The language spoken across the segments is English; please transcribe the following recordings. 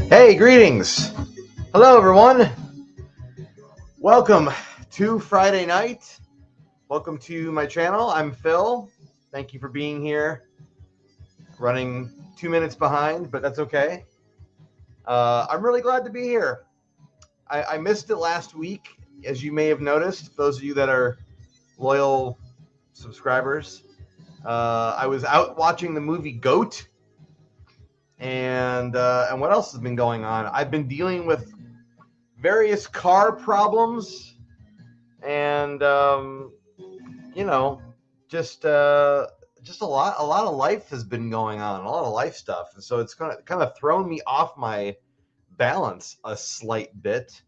Hey, greetings. Hello, everyone. Welcome to Friday night. Welcome to my channel. I'm Phil. Thank you for being here. Running 2 minutes behind, but that's okay. I'm really glad to be here. I missed it last week, as you may have noticed, those of you that are loyal subscribers. I was out watching the movie Goat, and what else has been going on? I've been dealing with various car problems, and just a lot of life has been going on, a lot of life stuff, and so it's kind of thrown me off my balance a slight bit.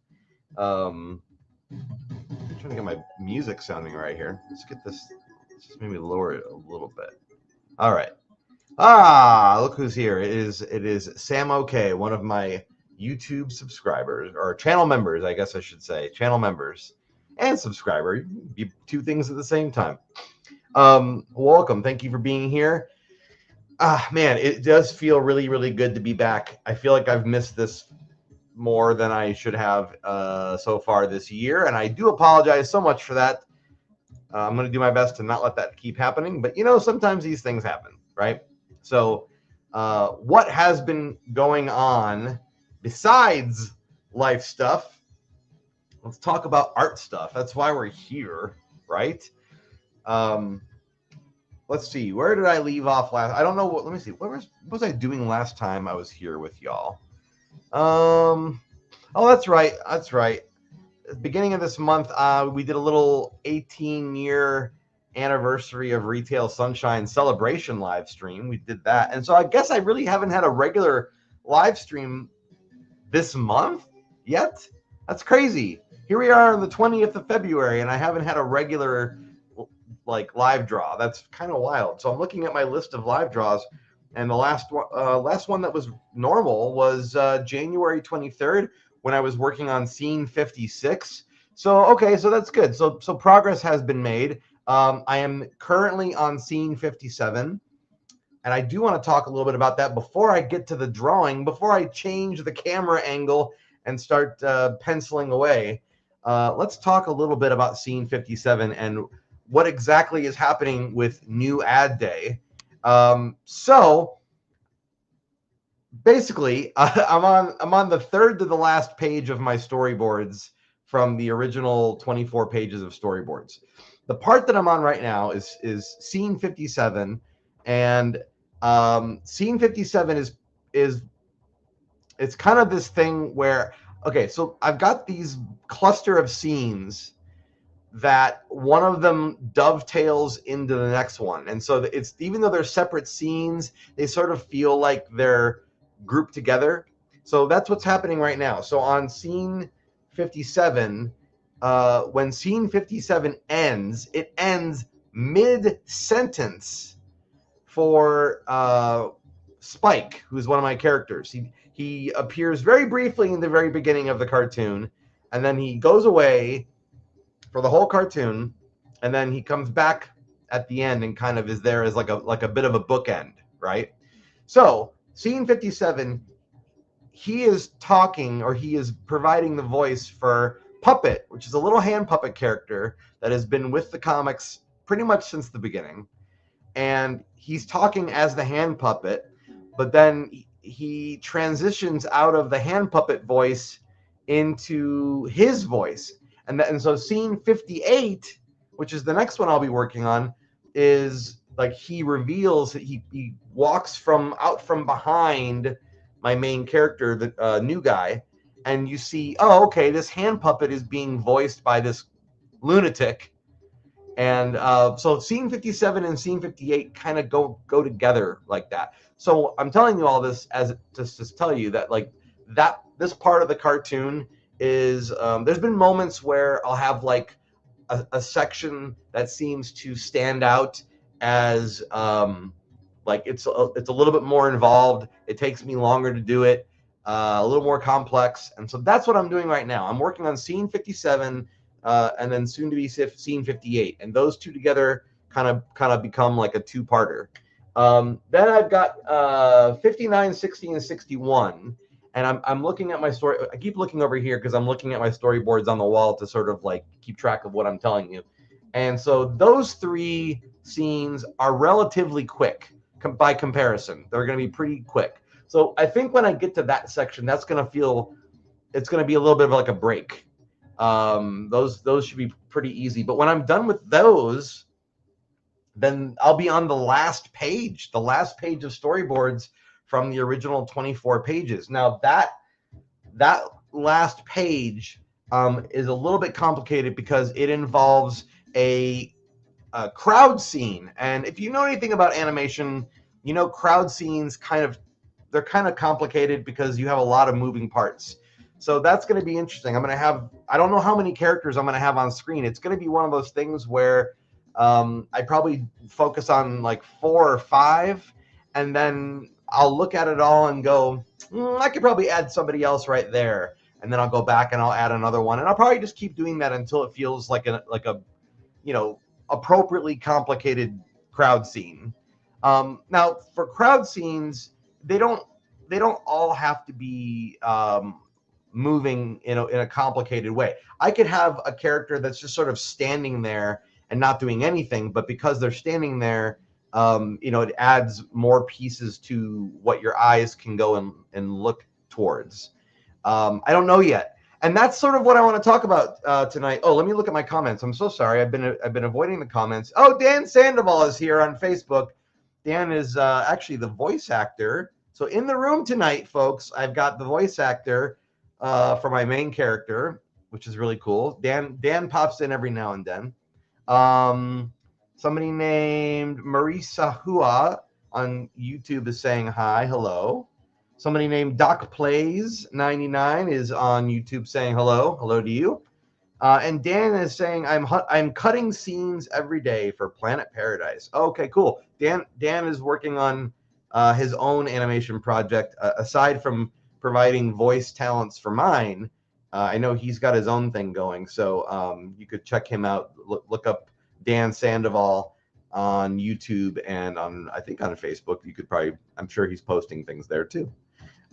I'm trying to get my music sounding right here. Let's get this. Let's just maybe lower it a little bit. All right. Look who's here. It is Sam OK, one of my YouTube subscribers, or channel members, I guess I should say. Channel members and subscriber. You can be two things at the same time. Welcome. Thank you for being here. Man, it does feel really, really good to be back. I feel like I've missed this more than I should have so far this year, and I do apologize so much for that. I'm going to do my best to not let that keep happening, but sometimes these things happen, right? So what has been going on besides life stuff? Let's talk about art stuff. That's why we're here, right? Let's see. Where did I leave off last? I don't know. Let me see. What was I doing last time I was here with y'all? Oh, that's right. That's right. At the beginning of this month, we did a little 18-year anniversary of Retail Sunshine celebration live stream. We did that. And so I guess I really haven't had a regular live stream this month yet. That's crazy. Here we are on the 20th of February, and I haven't had a regular LiveDraw. That's kind of wild. So I'm looking at my list of LiveDraws, and the last one that was normal was January 23rd, when I was working on scene 56. So okay, so that's good. So progress has been made. I am currently on scene 57, and I do want to talk a little bit about that before I get to the drawing, before I change the camera angle and start penciling away. Let's talk a little bit about scene 57 and what exactly is happening with new ad day. So basically, I'm on the third to the last page of my storyboards from the original 24 pages of storyboards. The part that I'm on right now is scene 57, and scene 57 is it's kind of this thing where, okay, so I've got these cluster of scenes that one of them dovetails into the next one, and so it's, even though they're separate scenes, they sort of feel like they're grouped together. So that's what's happening right now. So on scene 57, when scene 57 ends, it ends mid-sentence for Spike, who's one of my characters. He appears very briefly in the very beginning of the cartoon, and then he goes away for the whole cartoon, and then he comes back at the end and kind of is there as like a bit of a bookend, right? So scene 57, he is talking, or he is providing the voice for Puppet, which is a little hand puppet character that has been with the comics pretty much since the beginning. And he's talking as the hand puppet, but then he transitions out of the hand puppet voice into his voice. And so scene 58, which is the next one I'll be working on, is like he reveals that he walks out from behind my main character, the new guy, and you see, oh, okay, this hand puppet is being voiced by this lunatic. And so scene 57 and scene 58 kind of go together like that. So I'm telling you all this as to tell you that this part of the cartoon is there's been moments where I'll have like a section that seems to stand out as like it's a little bit more involved. It takes me longer to do it, a little more complex, and so that's what I'm doing right now. I'm working on scene 57 and then soon to be scene 58, and those two together kind of become like a two-parter. Then I've got 59, 60, and 61. And I'm looking at my story. I keep looking over here because I'm looking at my storyboards on the wall to sort of like keep track of what I'm telling you. And so those 3 scenes are relatively quick by comparison. They're going to be pretty quick. So I think when I get to that section, that's going to feel, it's going to be a little bit of like a break. Those should be pretty easy. But when I'm done with those, then I'll be on the last page of storyboards from the original 24 pages. Now that last page is a little bit complicated because it involves a crowd scene. And if you know anything about animation, you know crowd scenes they're kind of complicated because you have a lot of moving parts. So that's going to be interesting. I don't know how many characters I'm going to have on screen. It's going to be one of those things where I probably focus on like 4 or 5, and then I'll look at it all and go, I could probably add somebody else right there. And then I'll go back and I'll add another one. And I'll probably just keep doing that until it feels like a appropriately complicated crowd scene. Now, for crowd scenes, they don't all have to be moving in a complicated way. I could have a character that's just sort of standing there and not doing anything, but because they're standing there, it adds more pieces to what your eyes can go and look towards. I don't know yet. And that's sort of what I want to talk about tonight. Oh, let me look at my comments. I'm so sorry. I've been avoiding the comments. Oh, Dan Sandoval is here on Facebook. Dan is actually the voice actor. So in the room tonight, folks, I've got the voice actor for my main character, which is really cool. Dan pops in every now and then. Somebody named Marisa Hua on YouTube is saying hi, hello. Somebody named Doc Plays 99 is on YouTube saying hello to you. And Dan is saying I'm cutting scenes every day for Planet Paradise. Okay, cool. Dan is working on his own animation project aside from providing voice talents for mine. I know he's got his own thing going, so you could check him out. Look up Dan Sandoval on YouTube and I think on Facebook. You could probably, I'm sure he's posting things there too.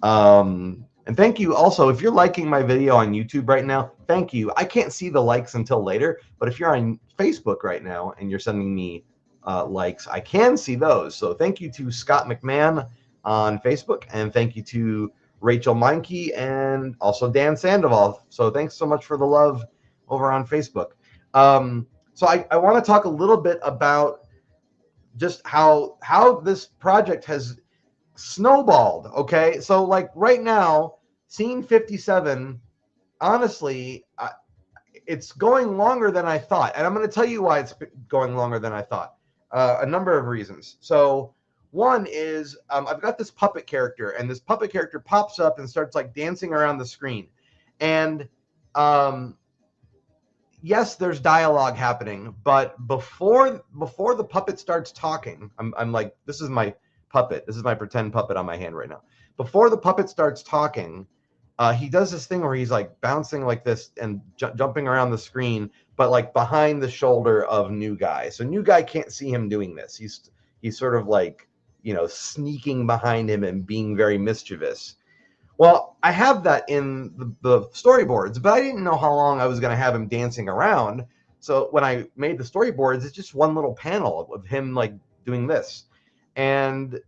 And thank you also, if you're liking my video on YouTube right now, thank you. I can't see the likes until later, but if you're on Facebook right now and you're sending me likes, I can see those. So thank you to Scott McMahon on Facebook, and thank you to Rachel Meinke and also Dan Sandoval. So thanks so much for the love over on Facebook. So I want to talk a little bit about just how this project has snowballed. Okay, so like right now, scene 57, honestly, it's going longer than I thought, and I'm going to tell you why it's going longer than I thought. A number of reasons. So one is I've got this puppet character, and this puppet character pops up and starts like dancing around the screen, and yes, there's dialogue happening, but before the puppet starts talking, I'm like, this is my puppet. This is my pretend puppet on my hand right now. Before the puppet starts talking, he does this thing where he's like bouncing like this and jumping around the screen, but like behind the shoulder of New Guy. So New Guy can't see him doing this. He's sort of like, sneaking behind him and being very mischievous. Well, I have that in the storyboards, but I didn't know how long I was going to have him dancing around. So when I made the storyboards, it's just one little panel of him like doing this. And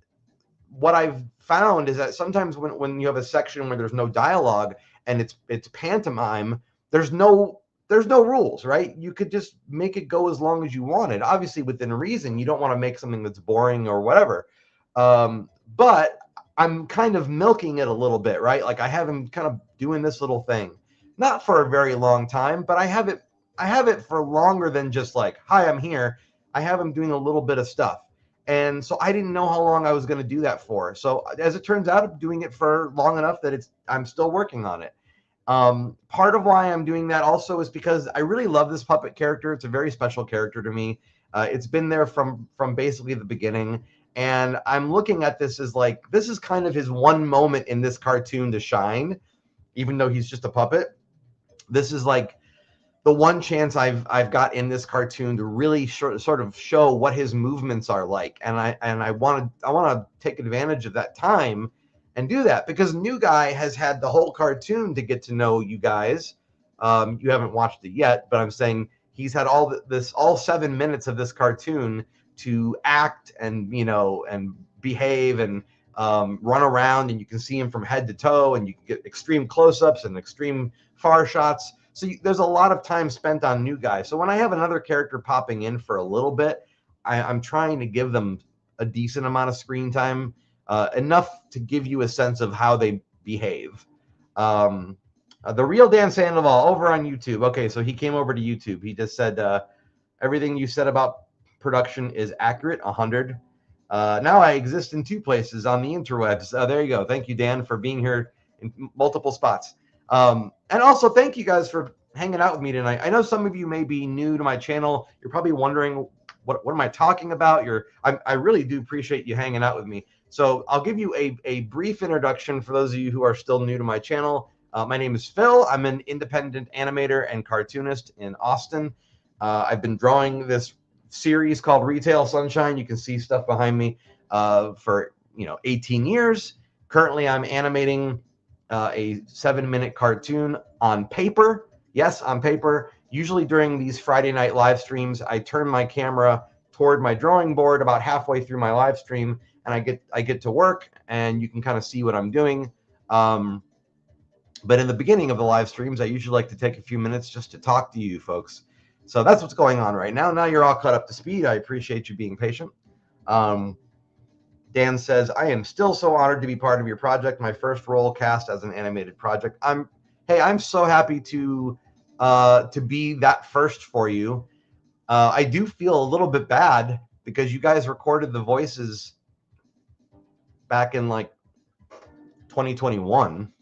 what I've found is that sometimes when you have a section where there's no dialogue and it's pantomime, there's no rules, right? You could just make it go as long as you wanted. Obviously, within reason, you don't want to make something that's boring or whatever. But I'm kind of milking it a little bit, right? Like I have him kind of doing this little thing, not for a very long time, but I have it for longer than just like, hi, I'm here. I have him doing a little bit of stuff. And so I didn't know how long I was going to do that for. So as it turns out, I'm doing it for long enough that I'm still working on it. Part of why I'm doing that also is because I really love this puppet character. It's a very special character to me. It's been there from basically the beginning. And I'm looking at this as like, this is kind of his one moment in this cartoon to shine, even though he's just a puppet. This is like the one chance I've got in this cartoon to really sort of show what his movements are like, and I want to take advantage of that time and do that, because New Guy has had the whole cartoon to get to know you guys. You haven't watched it yet, but I'm saying he's had all 7 minutes of this cartoon to act and, you know, and behave and run around, and you can see him from head to toe, and you can get extreme close-ups and extreme far shots. So there's a lot of time spent on New Guy. So when I have another character popping in for a little bit, I'm trying to give them a decent amount of screen time, enough to give you a sense of how they behave. The real Dan Sandoval over on YouTube. Okay, so he came over to YouTube. He just said, everything you said about production is accurate, 100. Now I exist in 2 places on the interwebs. There you go. Thank you, Dan, for being here in multiple spots. And also, thank you guys for hanging out with me tonight. I know some of you may be new to my channel. You're probably wondering, what am I talking about? I really do appreciate you hanging out with me. So I'll give you a brief introduction for those of you who are still new to my channel. My name is Phil. I'm an independent animator and cartoonist in Austin. I've been drawing this series called Retail Sunshine. You can see stuff behind me for 18 years. Currently, I'm animating a 7-minute cartoon on paper. Yes, on paper. Usually during these Friday night live streams, I turn my camera toward my drawing board about halfway through my live stream, and I get to work, and you can kind of see what I'm doing. But in the beginning of the live streams, I usually like to take a few minutes just to talk to you folks. So that's what's going on right now. Now you're all caught up to speed. I appreciate you being patient. Dan says, I am still so honored to be part of your project. My first role cast as an animated project. I'm so happy to be that first for you. I do feel a little bit bad because you guys recorded the voices back in like 2021.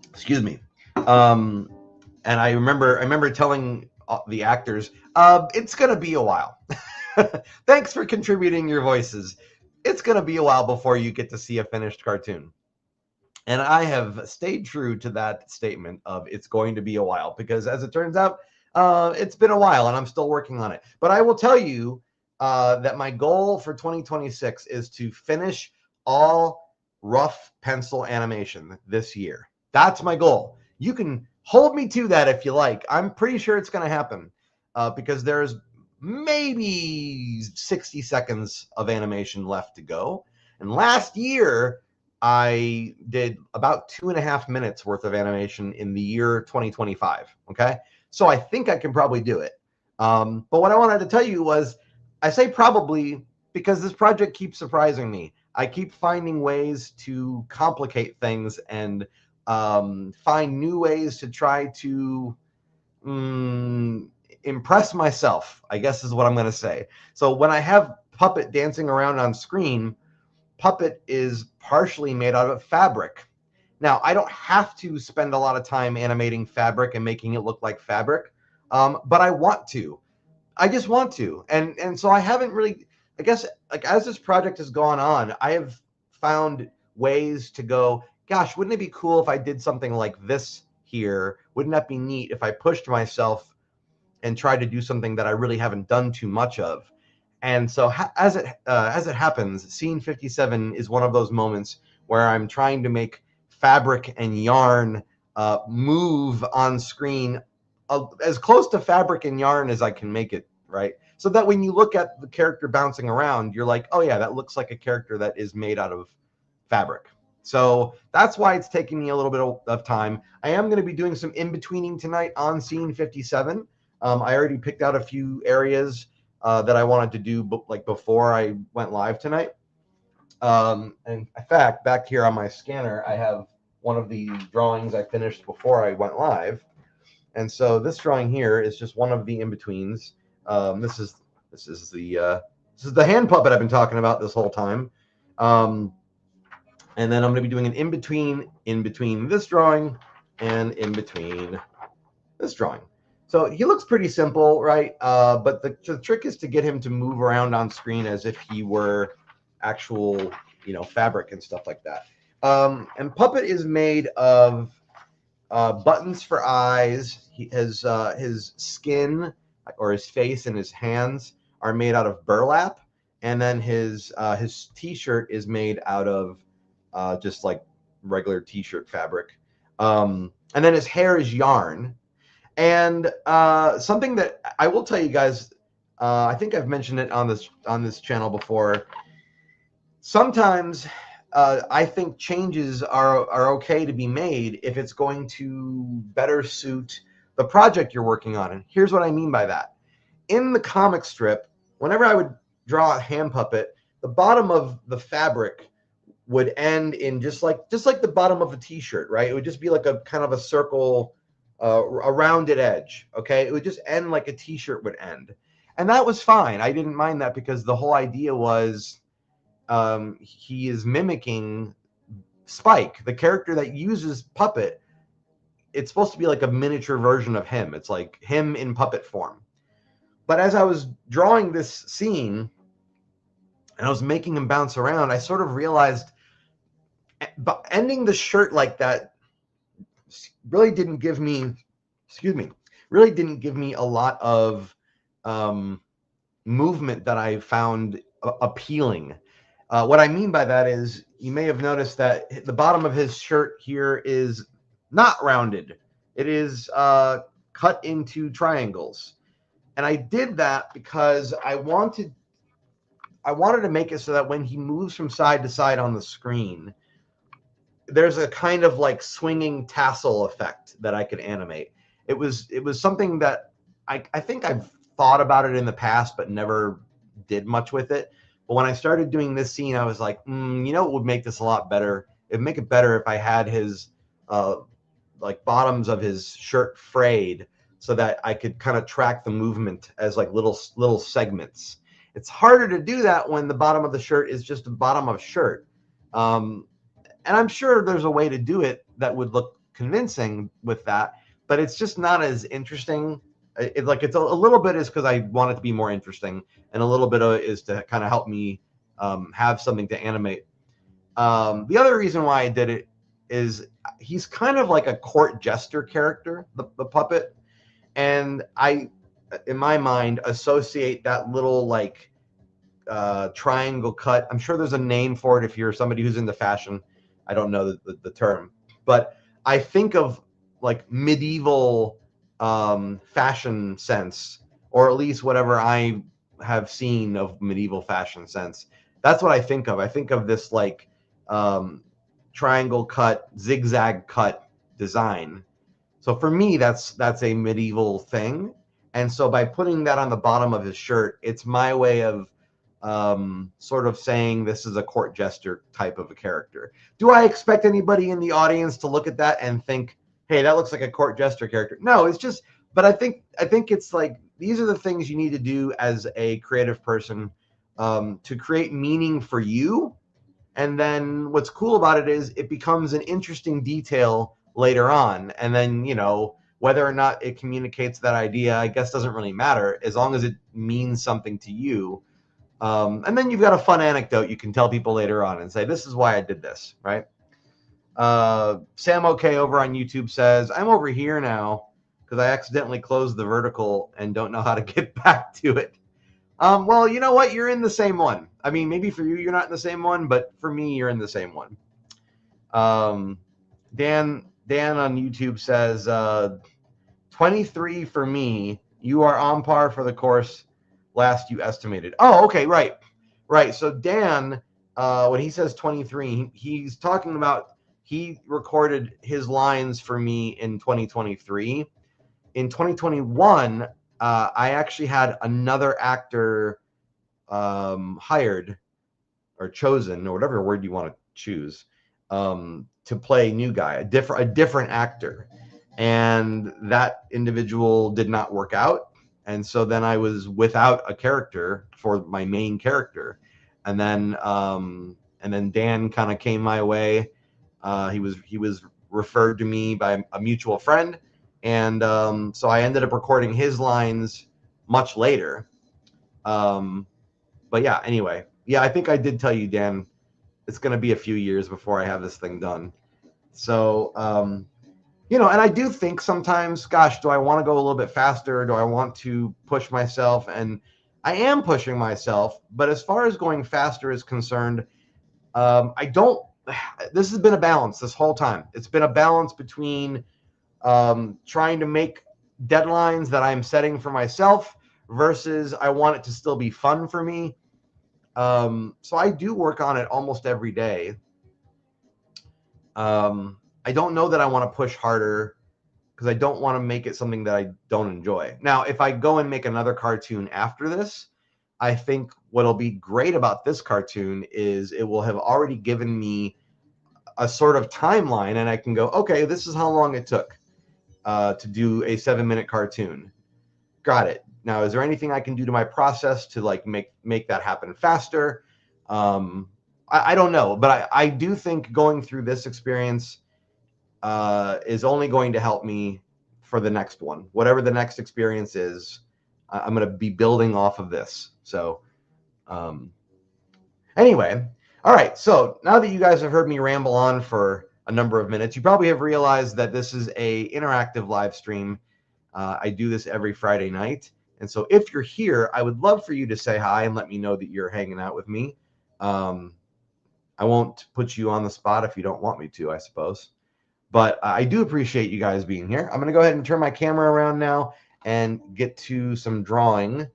Excuse me. And I remember telling the actors, it's going to be a while. Thanks for contributing your voices. It's going to be a while before you get to see a finished cartoon. And I have stayed true to that statement of it's going to be a while, because as it turns out, it's been a while and I'm still working on it. But I will tell you that my goal for 2026 is to finish all rough pencil animation this year. That's my goal. You can hold me to that if you like. I'm pretty sure it's going to happen because there's maybe 60 seconds of animation left to go. And last year, I did about 2.5 minutes worth of animation in the year 2025. Okay. So I think I can probably do it. But what I wanted to tell you was, I say probably because this project keeps surprising me. I keep finding ways to complicate things and find new ways to try to impress myself, I guess is what I'm going to say. So when I have Puppet dancing around on screen, Puppet is partially made out of fabric. Now, I don't have to spend a lot of time animating fabric and making it look like fabric, but I want to. I just want to. And so I haven't really, I guess, like as this project has gone on, I have found ways to go, gosh, wouldn't it be cool if I did something like this here? Wouldn't that be neat if I pushed myself and tried to do something that I really haven't done too much of? And so as it happens, Scene 57 is one of those moments where I'm trying to make fabric and yarn move on screen as close to fabric and yarn as I can make it, right? So that when you look at the character bouncing around, you're like, oh yeah, that looks like a character that is made out of fabric. So that's why it's taking me a little bit of time. I am going to be doing some in-betweening tonight on Scene 57. I already picked out a few areas that I wanted to do like before I went live tonight. And in fact, back here on my scanner, I have one of the drawings I finished before I went live. And so this drawing here is just one of the in-betweens. This is the hand puppet I've been talking about this whole time. And then I'm going to be doing an in between this drawing and in between this drawing. So he looks pretty simple, right? But the trick is to get him to move around on screen as if he were actual, fabric and stuff like that. And Puppet is made of buttons for eyes. His skin or his face and his hands are made out of burlap. and then his t-shirt is made out of just like regular t-shirt fabric, and then his hair is yarn. And something that I will tell you guys, I think I've mentioned it on this channel before. Sometimes I think changes are okay to be made if it's going to better suit the project you're working on. And here's what I mean by that. In the comic strip, whenever I would draw a hand puppet, the bottom of the fabric would end in just like the bottom of a t-shirt, right? It would just be like a kind of a circle, a rounded edge. Okay, it would just end like a t-shirt would end, and that was fine. I didn't mind that because the whole idea was he is mimicking Spike, the character that uses puppet. It's supposed to be like a miniature version of him. It's like him in puppet form. But as I was drawing this scene and I was making him bounce around, I sort of realized ending the shirt like that really didn't give me, really didn't give me a lot of movement that I found appealing. What I mean by that is, you may have noticed that the bottom of his shirt here is not rounded. It is cut into triangles. And I did that because I wanted to make it so that when he moves from side to side on the screen, there's a kind of like swinging tassel effect that I could animate. It was something that I think I've thought about it in the past, but never did much with it. But when I started doing this scene, I was like, you know what would make this a lot better? It'd make it better if I had his like bottoms of his shirt frayed so that I could kind of track the movement as like little segments. It's harder to do that when the bottom of the shirt is just a bottom of shirt. And I'm sure there's a way to do it that would look convincing with that, but it's just not as interesting. It's a little bit is because I want it to be more interesting, and a little bit of it is to kind of help me have something to animate. The other reason why I did it is he's kind of like a court jester character, the puppet, and I, in my mind, associate that little like triangle cut. I'm sure there's a name for it if you're somebody who's into fashion. I don't know the term, but I think of like medieval fashion sense, or at least whatever I have seen of medieval fashion sense. That's what I think of. I think of this like triangle cut, zigzag cut design. So for me, that's a medieval thing. And so by putting that on the bottom of his shirt, it's my way of sort of saying this is a court jester type of a character. Do I expect anybody in the audience to look at that and think, hey, that looks like a court jester character? No, it's just, but I think it's like, these are the things you need to do as a creative person to create meaning for you. And then what's cool about it is it becomes an interesting detail later on. And then, you know, whether or not it communicates that idea, I guess doesn't really matter, as long as it means something to you. And then you've got a fun anecdote you can tell people later on and say, this is why I did this, right? Sam OK over on YouTube says, I'm over here now because I accidentally closed the vertical and don't know how to get back to it. Well, you know what? You're in the same one. I mean, maybe for you, you're not in the same one, but for me, you're in the same one. Dan on YouTube says, 23 for me. You are on par for the course last you estimated. Oh, okay, right. So Dan, when he says 23, he's talking about he recorded his lines for me in 2023. In 2021, I actually had another actor hired or chosen, or whatever word you want to choose, to play new guy, a different actor, and that individual did not work out, and so then I was without a character for my main character, and then Dan kind of came my way. He was referred to me by a mutual friend, and so I ended up recording his lines much later. But yeah, anyway, yeah, I think I did tell you, Dan, it's going to be a few years before I have this thing done. So, you know, and I do think sometimes, gosh, do I want to go a little bit faster? Do I want to push myself? And I am pushing myself, but as far as going faster is concerned, this has been a balance this whole time. It's been a balance between trying to make deadlines that I'm setting for myself versus I want it to still be fun for me. So I do work on it almost every day. I don't know that I want to push harder because I don't want to make it something that I don't enjoy. Now, if I go and make another cartoon after this, I think what'll be great about this cartoon is it will have already given me a sort of timeline, and I can go, okay, this is how long it took to do a 7-minute cartoon. Got it. Now, is there anything I can do to my process to like make that happen faster? I don't know, but I do think going through this experience is only going to help me for the next one. Whatever the next experience is, I'm going to be building off of this. So anyway, all right. So now that you guys have heard me ramble on for a number of minutes, you probably have realized that this is a interactive live stream. I do this every Friday night. And so if you're here, I would love for you to say hi and let me know that you're hanging out with me. I won't put you on the spot if you don't want me to, I suppose. But I do appreciate you guys being here. I'm going to go ahead and turn my camera around now and get to some drawing.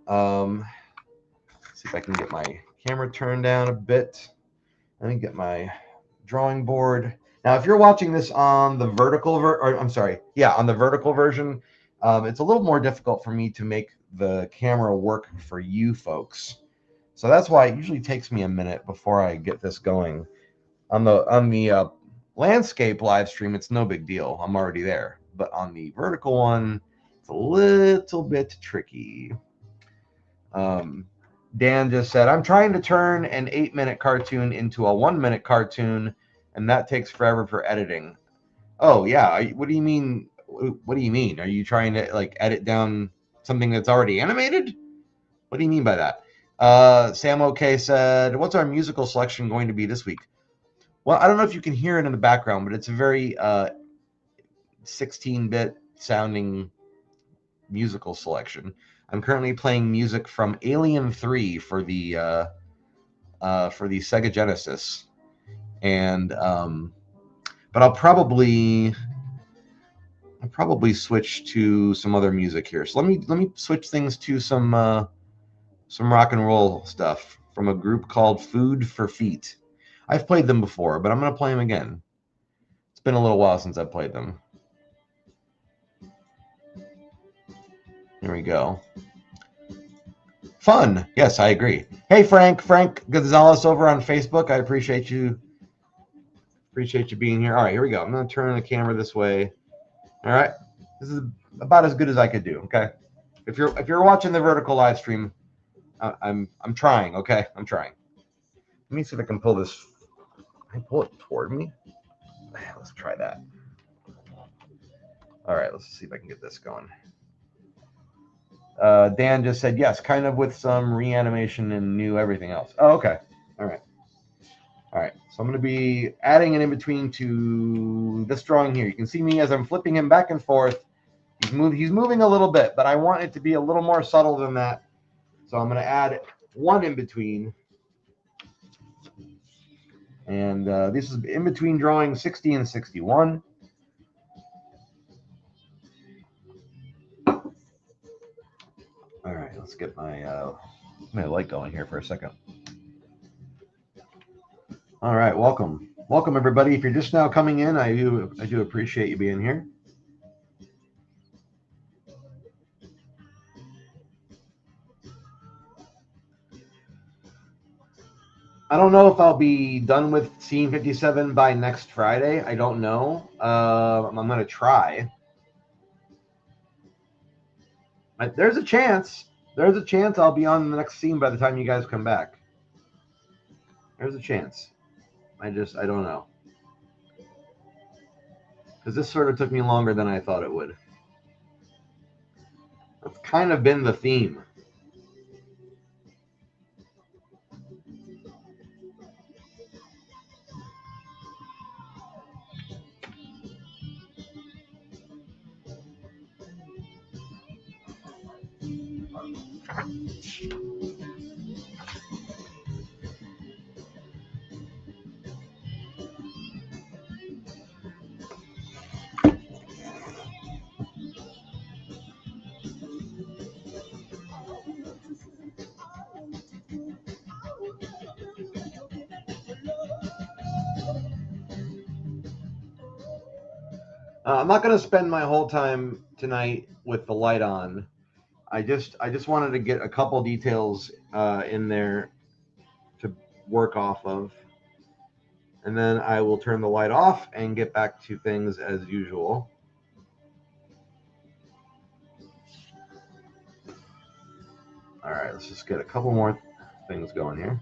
See if I can get my camera turned down a bit. Let me get my drawing board. Now, if you're watching this on the vertical on the vertical version, it's a little more difficult for me to make the camera work for you folks. So that's why it usually takes me a minute before I get this going. On the landscape live stream, it's no big deal. I'm already there. But on the vertical one, it's a little bit tricky. Dan just said, I'm trying to turn an 8-minute cartoon into a 1-minute cartoon, and that takes forever for editing. Oh, yeah. What do you mean? What do you mean? Are you trying to like edit down something that's already animated? What do you mean by that? Sam OK said, what's our musical selection going to be this week? Well, I don't know if you can hear it in the background, but it's a very 16-bit sounding musical selection. I'm currently playing music from Alien 3 for the Sega Genesis, and but I'll probably switch to some other music here. So let me switch things to some rock and roll stuff from a group called Food for Feet. I've played them before, but I'm going to play them again. It's been a little while since I've played them. Here we go. Fun. Yes, I agree. Hey, Frank Gonzalez over on Facebook. I appreciate you being here. All right, here we go. I'm going to turn the camera this way. All right. This is about as good as I could do, okay? If you're watching the vertical live stream, I'm trying, okay? I'm trying. Let me see if I can pull this. Can I pull it toward me? Let's try that. All right, let's see if I can get this going. Dan just said, yes, kind of with some reanimation and new everything else. Oh, okay. All right. So I'm going to be adding an in-between to this drawing here. You can see me as I'm flipping him back and forth. He's moving a little bit, but I want it to be a little more subtle than that. So I'm going to add one in-between. And this is in-between drawing 60 and 61. All right, let's get my light going here for a second. All right, welcome everybody. If you're just now coming in, I do appreciate you being here. I don't know if I'll be done with Scene 57 by next Friday. I don't know. I'm gonna try. There's a chance. I'll be on the next scene by the time you guys come back. There's a chance. I don't know. Because this sort of took me longer than I thought it would. That's kind of been the theme. I'm not going to spend my whole time tonight with the light on. I just wanted to get a couple details in there to work off of, and then I will turn the light off and get back to things as usual. All right, let's just get a couple more things going here.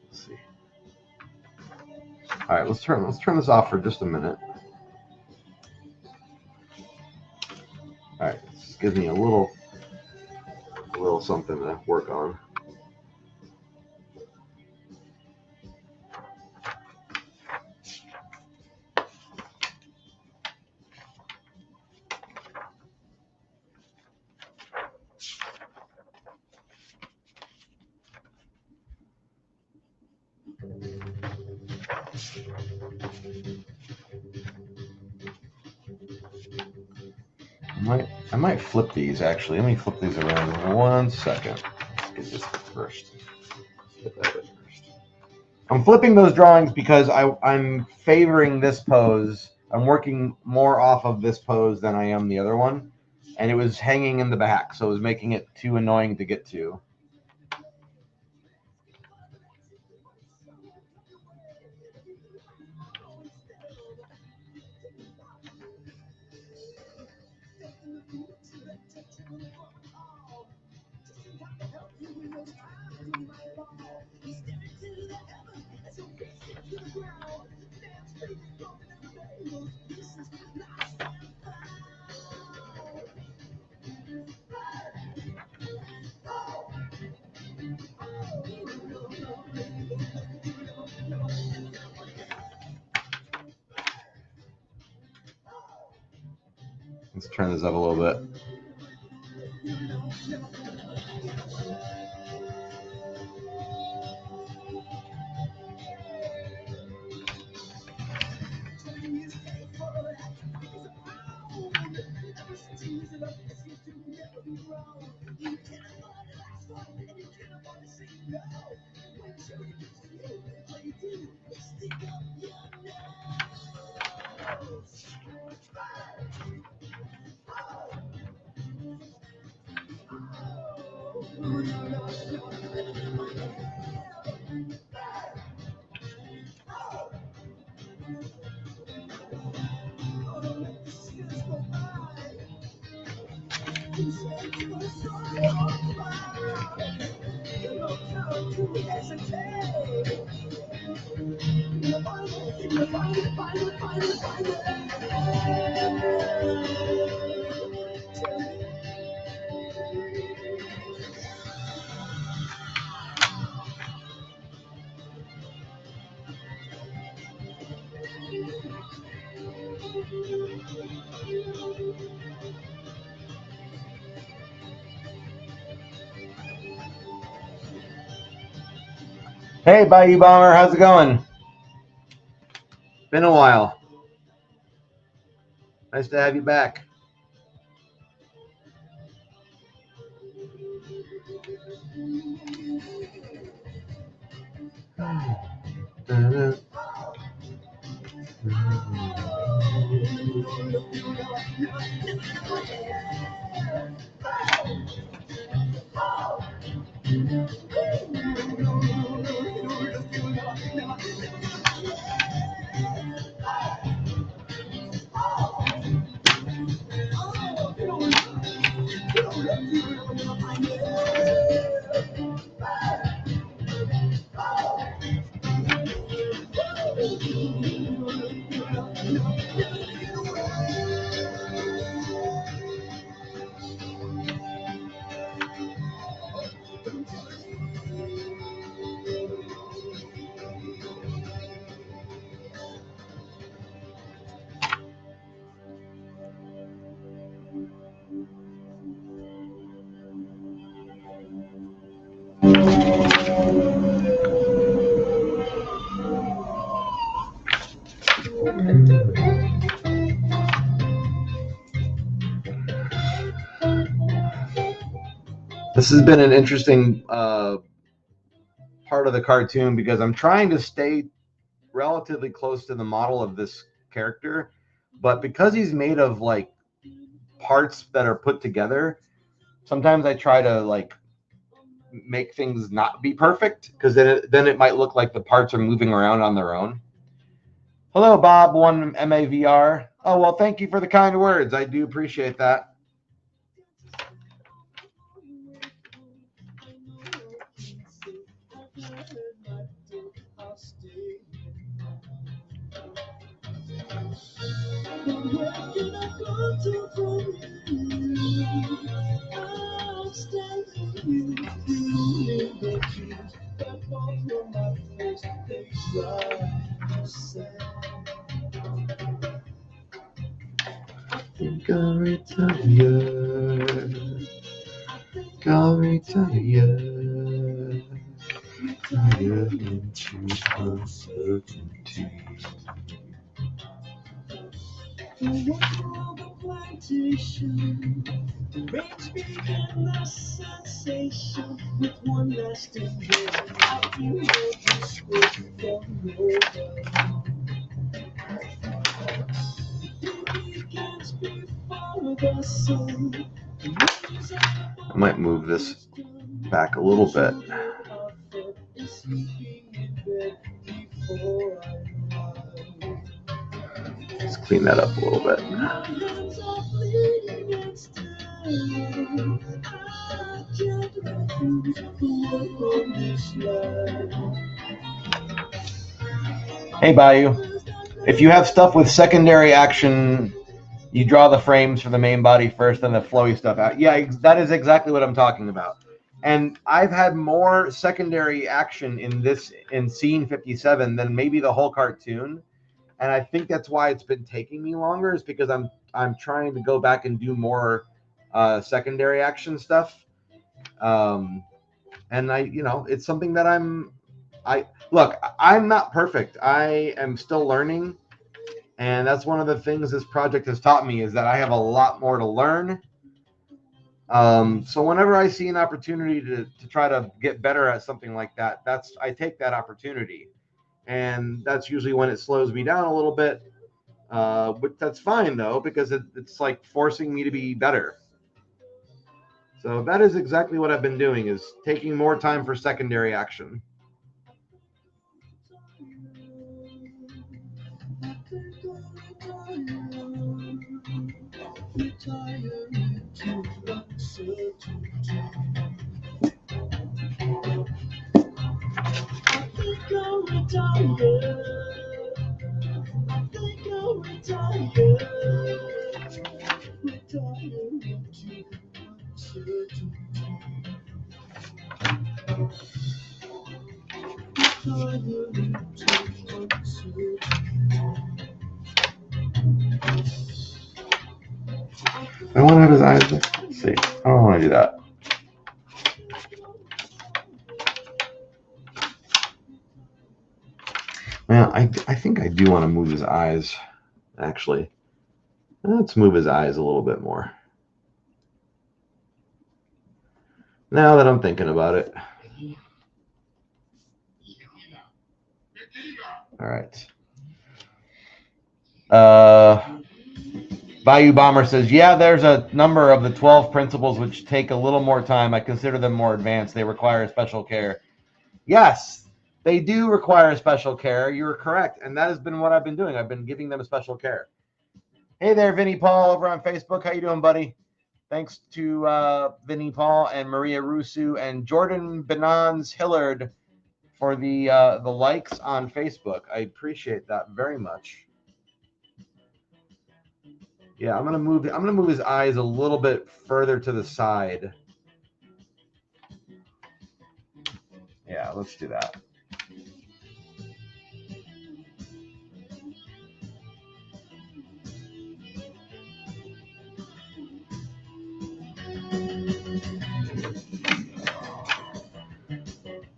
Let's see. All right, let's turn this off for just a minute. All right, this gives me a little something to work on. I might flip these actually. Let me flip these around 1 second. Let's get this first. Get that bit first. I'm flipping those drawings because I'm favoring this pose. I'm working more off of this pose than I am the other one, and it was hanging in the back, so it was making it too annoying to get to. Let's turn this up a little bit. Hey, Bayou Bomber, how's it going? Been a while. Nice to have you back. This has been an interesting part of the cartoon because I'm trying to stay relatively close to the model of this character, but because he's made of like parts that are put together, sometimes I try to like make things not be perfect because then it might look like the parts are moving around on their own. Hello, Bob, one MAVR. Oh, well, thank you for the kind words. I do appreciate that. Go retire. Go retire. Retire into uncertainty. Rage began the sensation with one last embrace. I feel your disgrace from over. I might move this back a little bit. Let's clean that up a little bit. Hey, Bayou. If you have stuff with secondary action, you draw the frames for the main body first and the flowy stuff out. Yeah, that is exactly what I'm talking about. And I've had more secondary action in scene 57 than maybe the whole cartoon. And I think that's why it's been taking me longer, is because I'm trying to go back and do more secondary action stuff. And it's something that I'm not perfect. I am still learning. And that's one of the things this project has taught me, is that I have a lot more to learn. So whenever I see an opportunity to try to get better at something like that, I take that opportunity. And that's usually when it slows me down a little bit. But that's fine, though, because it's like forcing me to be better. So that is exactly what I've been doing, is taking more time for secondary action. I want to have his eyes. Let's see. I don't want to do that. Well, I think I do want to move his eyes, actually. Let's move his eyes a little bit more. Now that I'm thinking about it. All right. Bayou Bomber says, yeah, there's a number of the 12 principles which take a little more time. I consider them more advanced. They require special care. Yes, they do require special care. You're correct. And that has been what I've been doing. I've been giving them special care. Hey there, Vinny Paul over on Facebook. How you doing, buddy? Thanks to Vinny Paul and Maria Rusu and Jordan Benans Hillard for the likes on Facebook. I appreciate that very much. Yeah, I'm gonna move his eyes a little bit further to the side. Yeah, let's do that.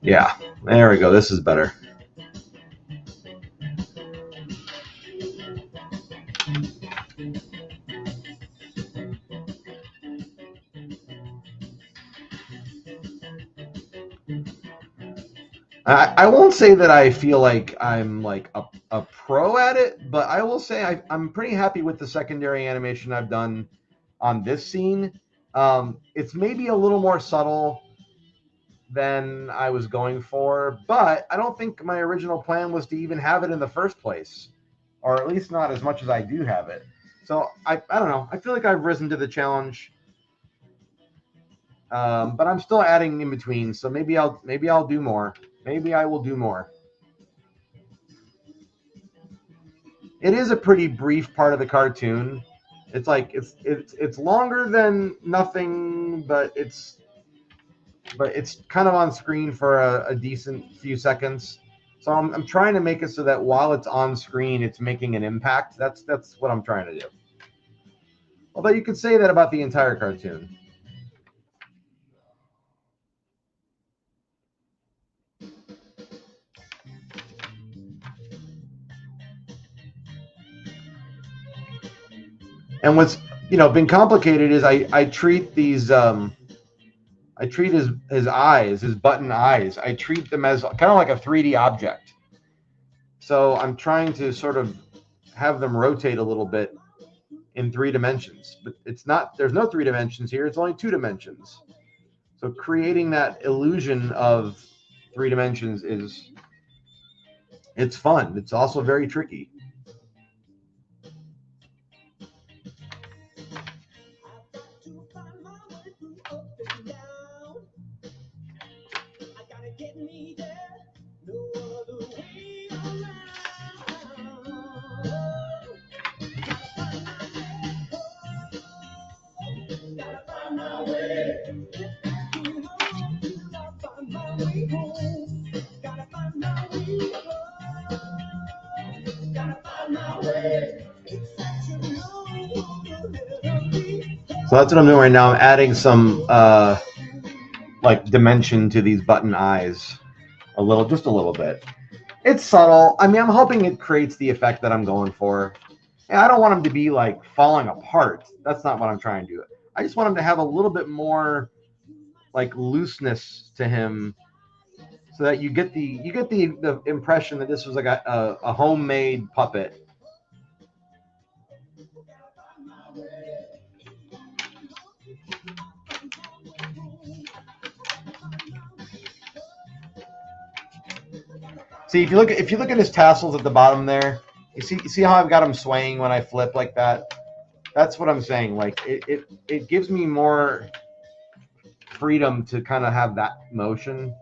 Yeah, there we go. This is better. I won't say that I feel like I'm like a pro at it, but I will say I'm pretty happy with the secondary animation I've done on this scene. It's maybe a little more subtle than I was going for, but I don't think my original plan was to even have it in the first place, or at least not as much as I do have it. So I don't know. I feel like I've risen to the challenge, but I'm still adding in between. So maybe I'll do more. Maybe I will do more. It is a pretty brief part of the cartoon. It's like it's longer than nothing, but it's kind of on screen for a decent few seconds. So I'm trying to make it so that while it's on screen, it's making an impact. That's what I'm trying to do. Although you could say that about the entire cartoon. And what's been complicated is I treat these I treat his eyes, his button eyes. I treat them as kind of like a 3D object. So I'm trying to sort of have them rotate a little bit in 3 dimensions, but it's not. There's no 3 dimensions here. It's only 2 dimensions. So creating that illusion of 3 dimensions it's fun. It's also very tricky. So that's what I'm doing right now. I'm adding some like dimension to these button eyes, just a little bit. It's subtle. I mean, I'm hoping it creates the effect that I'm going for. And I don't want him to be like falling apart. That's not what I'm trying to do. I just want him to have a little bit more like looseness to him, so that you get the impression that this was like a homemade puppet. See, if you look at his tassels at the bottom there, you see how I've got him swaying when I flip like that. That's what I'm saying. Like it gives me more freedom to kind of have that motion,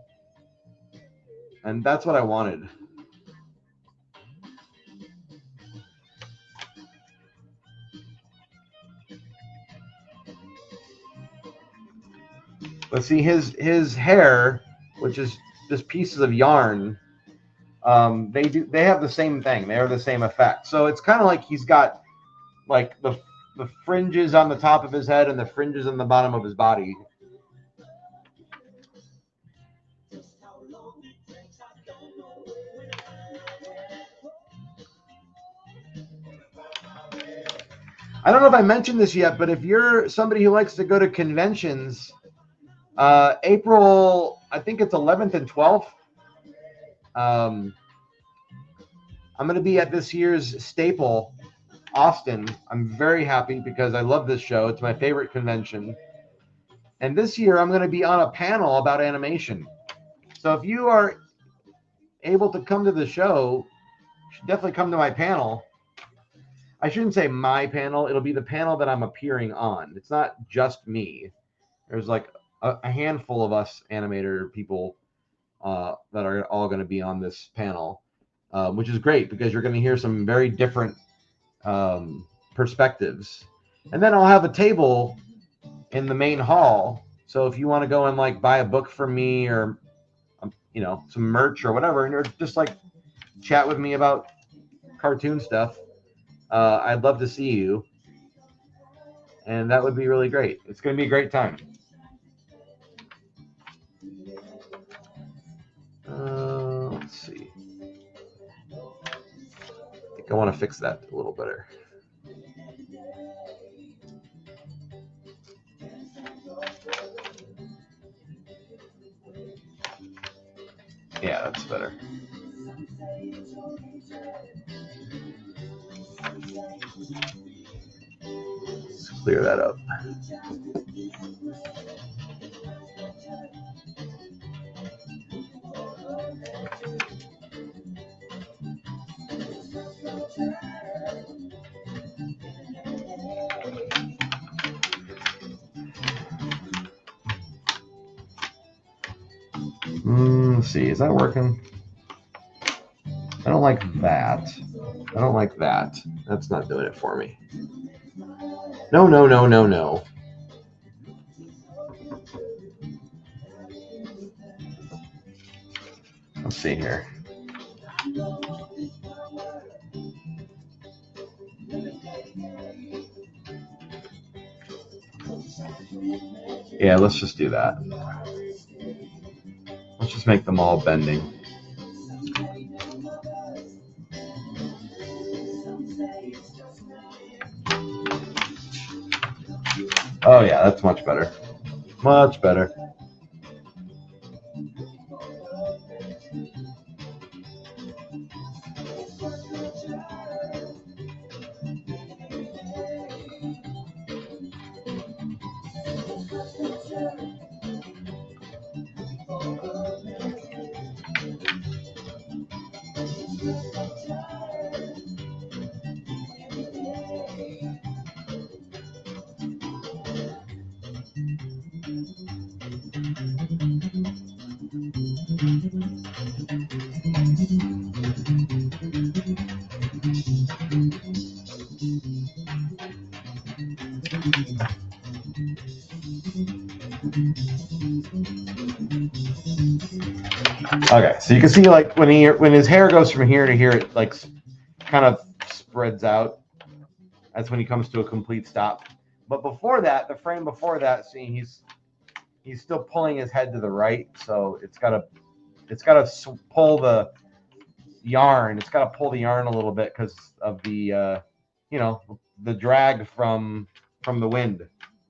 and that's what I wanted. But see his hair, which is just pieces of yarn, they have the same thing. They have the same effect. So it's kind of like he's got like the fringes on the top of his head and the fringes on the bottom of his body. I don't know if I mentioned this yet, but if you're somebody who likes to go to conventions, April, I think it's 11th and 12th. I'm going to be at this year's Staple, Austin. I'm very happy because I love this show. It's my favorite convention. And this year, I'm going to be on a panel about animation. So if you are able to come to the show, you should definitely come to my panel. I shouldn't say my panel. It'll be the panel that I'm appearing on. It's not just me. There's like a handful of us animator people that are all going to be on this panel, which is great because you're going to hear some very different perspectives. And then I'll have a table in the main hall. So if you want to go and like buy a book from me or some merch or whatever, and you're just like chat with me about cartoon stuff, I'd love to see you, and that would be really great. It's going to be a great time. Let's see. I think I want to fix that a little better. Yeah, that's better. Let's clear that up. Let's see, is that working? I don't like that. I don't like that. That's not doing it for me. No, no, no, no, no. Let's see here. Yeah, let's just do that. Let's just make them all bending. Oh yeah, that's much better. Much better. Okay, so you can see like when his hair goes from here to here, it like kind of spreads out. That's when he comes to a complete stop. But before that, the frame before that, see he's still pulling his head to the right, so it's got to pull the yarn. It's got to pull the yarn a little bit because of the the drag from the wind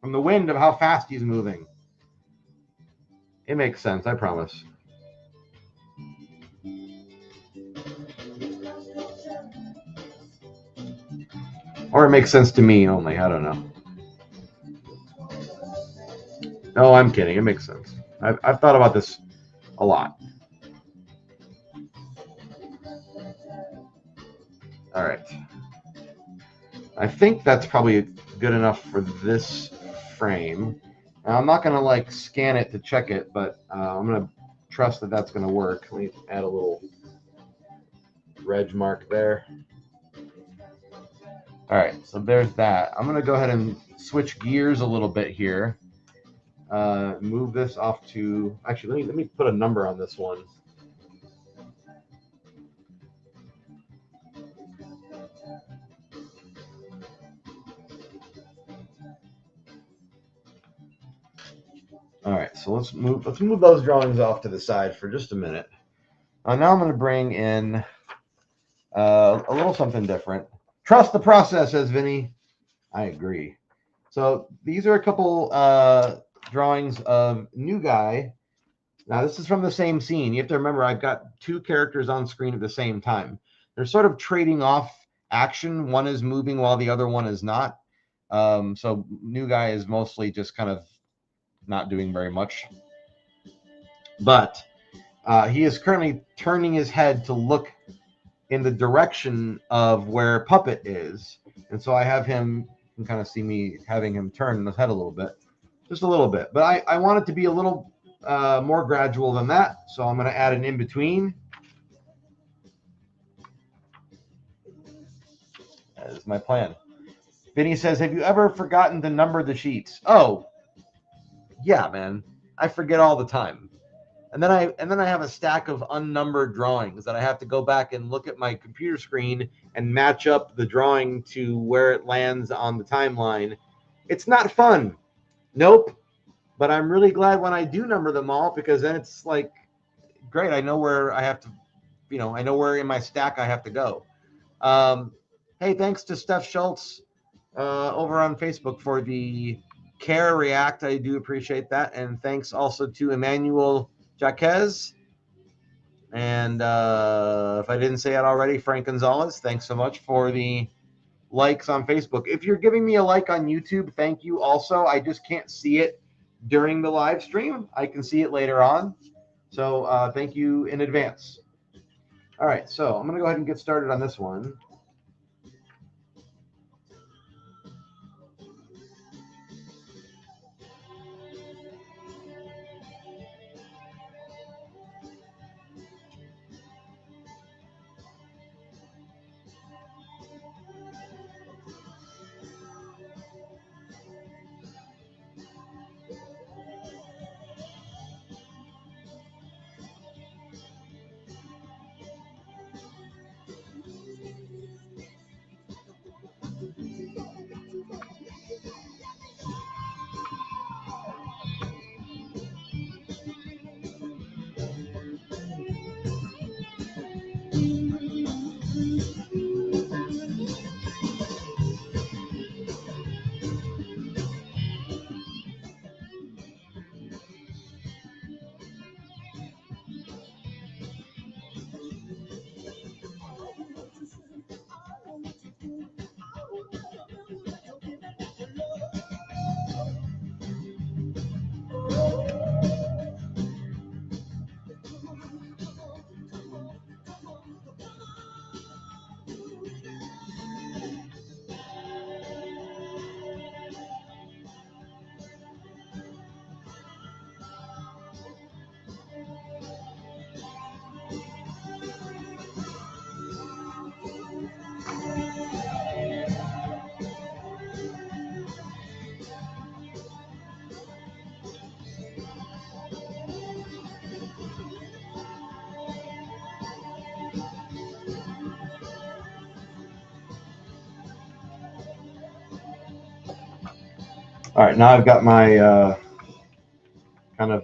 of how fast he's moving. It makes sense, I promise. Or it makes sense to me only. I don't know. No, I'm kidding. It makes sense. I've thought about this a lot. All right. I think that's probably good enough for this frame. Now, I'm not going to like scan it to check it, but I'm going to trust that that's going to work. Let me add a little reg mark there. All right, so there's that. I'm going to go ahead and switch gears a little bit here. Move this off to, actually, let me put a number on this one. All right, so let's move those drawings off to the side for just a minute. Now I'm going to bring in a little something different. Trust the process, says Vinny. I agree. So these are a couple drawings of New Guy. Now this is from the same scene. You have to remember I've got two characters on screen at the same time. They're sort of trading off action. One is moving while the other one is not. So New Guy is mostly just kind of not doing very much. But he is currently turning his head to look in the direction of where Puppet is. And so I have him, you can kind of see me having him turn his head a little bit. Just a little bit. But I want it to be a little more gradual than that. So I'm going to add an in-between. That is my plan. Vinny says, have you ever forgotten to number the sheets? Oh, yeah, man. I forget all the time. And then I have a stack of unnumbered drawings that I have to go back and look at my computer screen and match up the drawing to where it lands on the timeline. It's not fun. Nope. But I'm really glad when I do number them all, because then it's like, great. I know where I have to, I know where in my stack I have to go. Hey, thanks to Steph Schultz over on Facebook for the Care React. I do appreciate that. And thanks also to Emmanuel Jaquez And if I didn't say it already, Frank Gonzalez, thanks so much for the likes on Facebook. If you're giving me a like on YouTube, thank you also. I just can't see it during the live stream. I can see it later on. So thank you in advance. All right, so I'm going to go ahead and get started on this one. All right, now I've got my kind of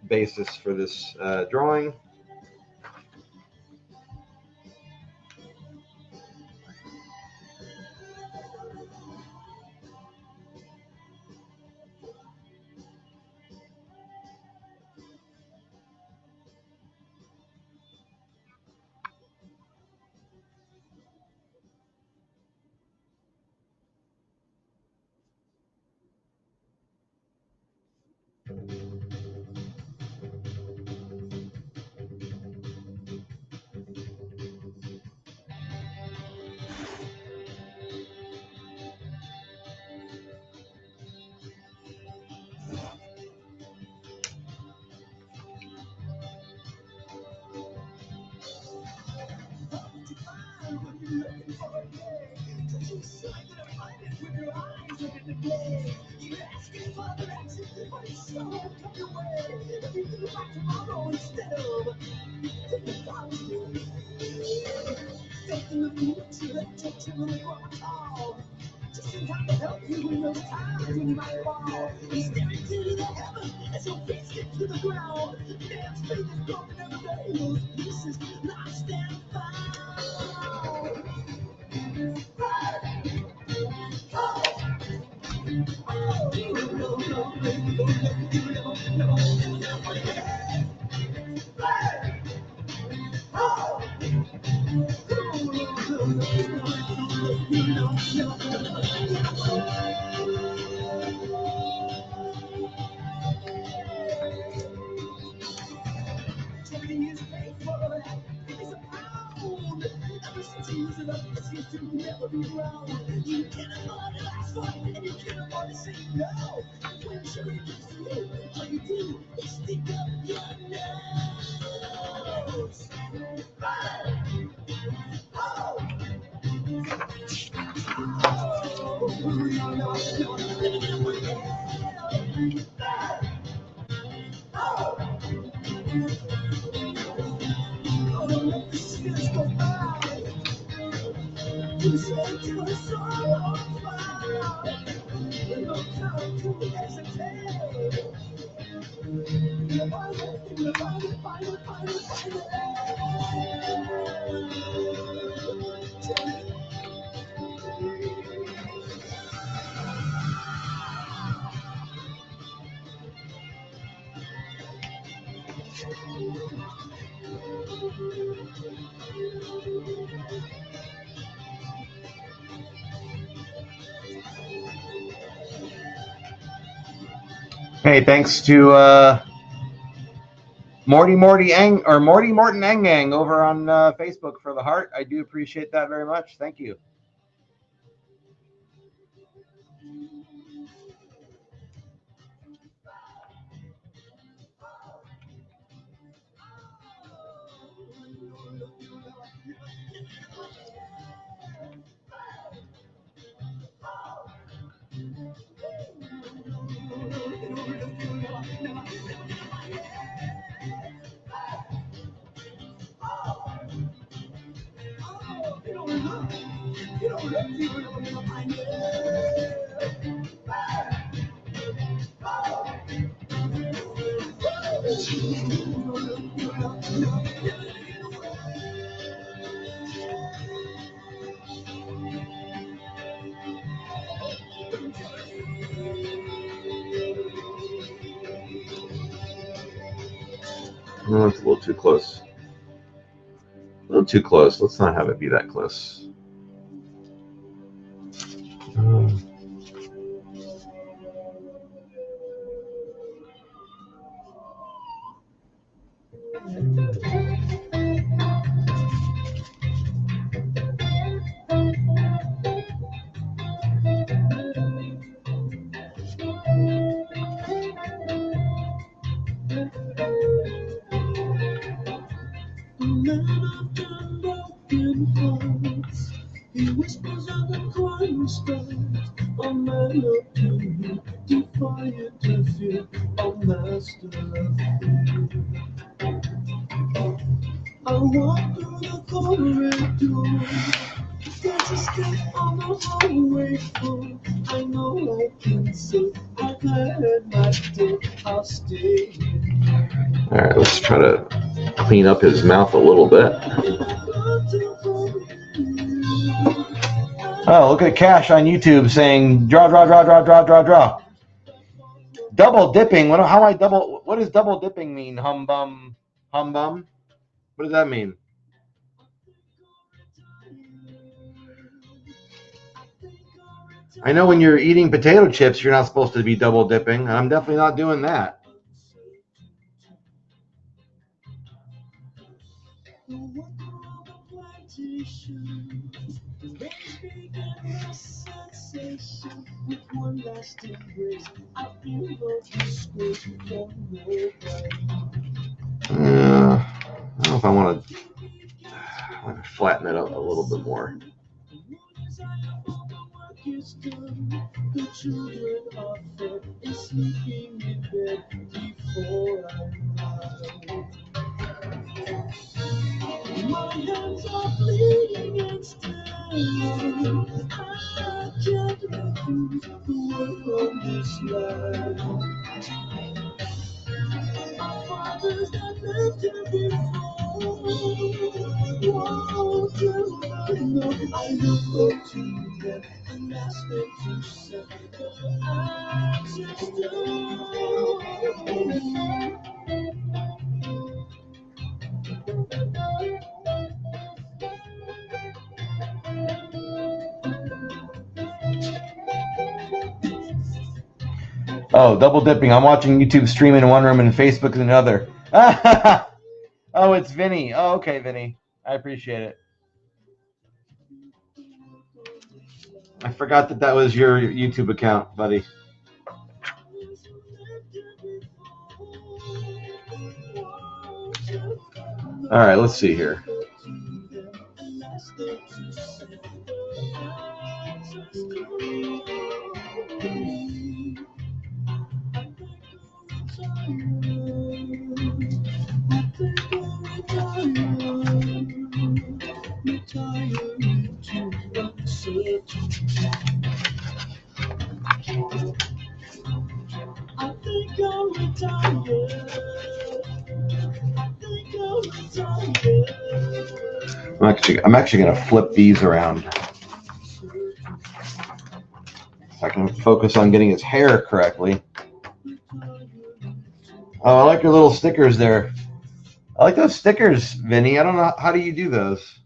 basis for this drawing. Hey, thanks to Morty Morton Angang over on Facebook for the heart. I do appreciate that very much. Thank you. Oh, it's a little too close. A little too close. Let's not have it be that close. I walk through the corridor, there's a step on the hallway floor. I know I can say I've had my day, I'll stay. All right, let's try to clean up his mouth a little bit. Oh, look at Cash on YouTube saying draw. Double dipping. What does double dipping mean? Hum bum. What does that mean? I know when you're eating potato chips, you're not supposed to be double dipping, and I'm definitely not doing that. I don't know if I want to flatten it up a little bit more. The children are fed and sleeping in bed before I my hands are bleeding and still I can't refuse the work of this life. Our fathers that lived here before won't do I know I look up to them and ask them to set their actions down. Oh, double dipping. I'm watching YouTube stream in one room and Facebook in another. Oh, it's Vinny. Oh, okay, Vinny. I appreciate it. I forgot that was your YouTube account, buddy. All right, let's see here. I'm actually going to flip these around so I can focus on getting his hair correctly. Oh, I like your little stickers there. I like those stickers, Vinny. I don't know, how do you do those?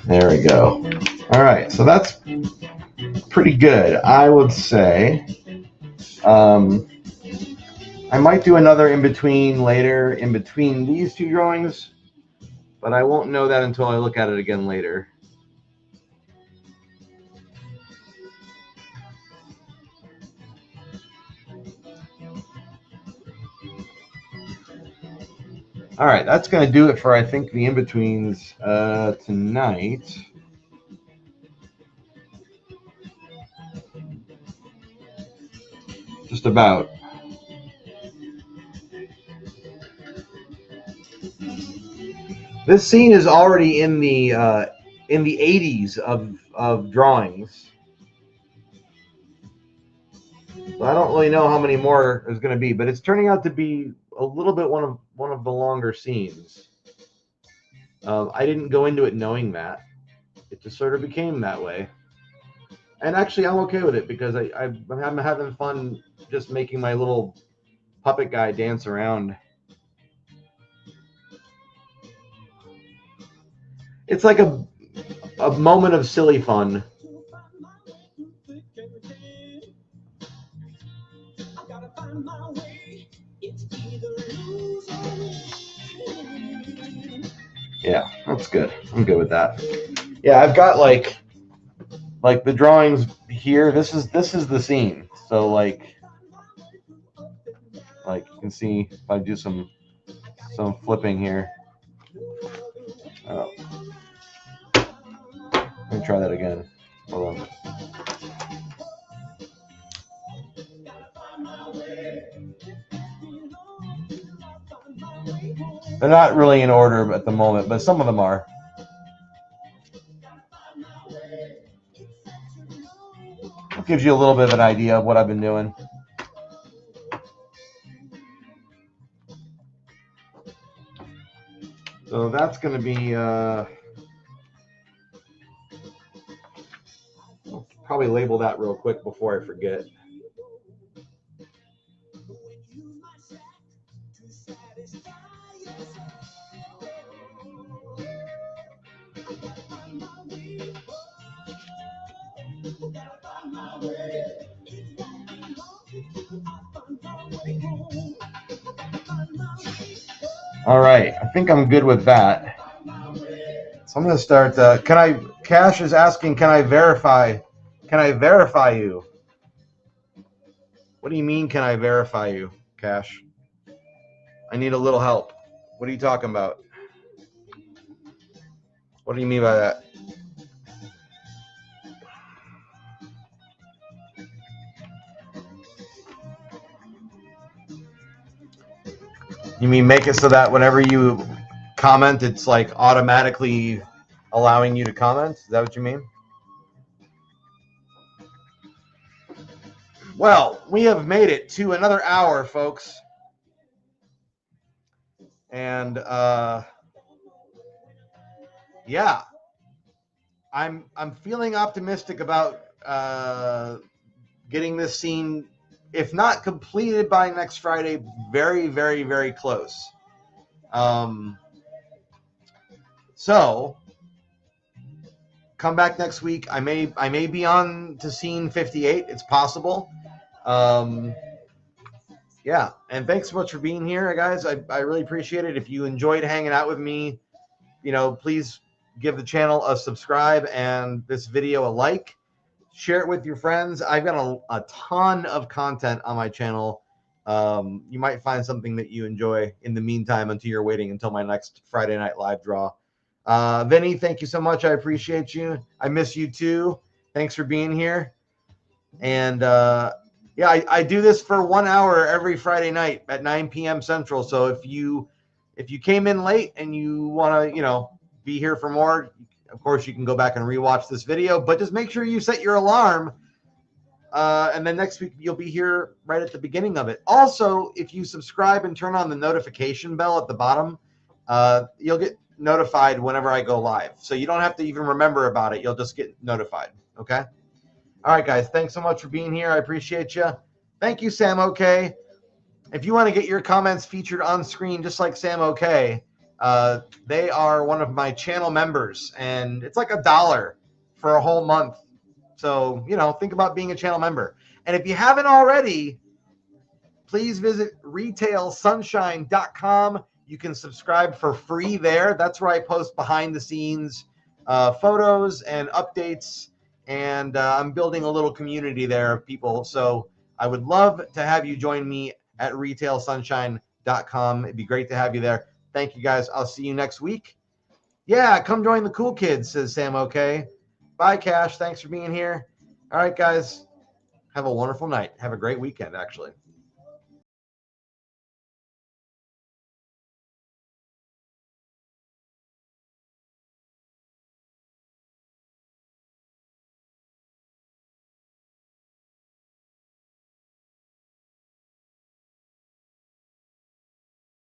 There we go. All right, so that's pretty good, I would say. I might do another in between later, in between these two drawings, but I won't know that until I look at it again later. All right, that's going to do it for, I think, the in-betweens tonight. Just about. This scene is already in the 80s of drawings. So I don't really know how many more there's going to be, but it's turning out to be a little bit one of the longer scenes. I didn't go into it knowing that. It just sort of became that way. And actually, I'm okay with it because I'm having fun just making my little puppet guy dance around. It's like a moment of silly fun. Yeah, that's good. I'm good with that. Yeah, I've got like the drawings here. This is the scene. So like you can see if I do some flipping here. Oh. Let me try that again. Hold on. They're not really in order at the moment, but some of them are. It gives you a little bit of an idea of what I've been doing. So that's going to be I'll probably label that real quick before I forget. All right, I think I'm good with that. So I'm going to start. Cash is asking, can I verify? Can I verify you? What do you mean, can I verify you, Cash? I need a little help. What are you talking about? What do you mean by that? You mean make it so that whenever you comment, it's like automatically allowing you to comment? Is that what you mean? Well, we have made it to another hour, folks. And yeah, I'm feeling optimistic about getting this scene, if not completed by next Friday, very, very, very close. So come back next week. I may be on to scene 58. It's possible. Yeah, and thanks so much for being here, guys. I really appreciate it. If you enjoyed hanging out with me, please give the channel a subscribe and this video a like. Share it with your friends. I've got a ton of content on my channel. You might find something that you enjoy in the meantime until you're waiting until my next Friday night live draw. Vinny, thank you so much. I appreciate you. I miss you too. Thanks for being here. And yeah, I do this for 1 hour every Friday night at 9 p.m. Central. So if you came in late and you want to, be here for more, of course, you can go back and rewatch this video, but just make sure you set your alarm. And then next week, you'll be here right at the beginning of it. Also, if you subscribe and turn on the notification bell at the bottom, you'll get notified whenever I go live. So you don't have to even remember about it. You'll just get notified. Okay? All right, guys. Thanks so much for being here. I appreciate you. Thank you, Sam OK. If you want to get your comments featured on screen just like Sam OK, they are one of my channel members, and it's like $1 for a whole month. So, think about being a channel member. And if you haven't already, please visit retailsunshine.com. You can subscribe for free there. That's where I post behind the scenes photos and updates. And I'm building a little community there of people. So I would love to have you join me at retailsunshine.com. It'd be great to have you there. Thank you, guys. I'll see you next week. Yeah, come join the cool kids, says Sam OK. Bye, Cash. Thanks for being here. All right, guys. Have a wonderful night. Have a great weekend, actually.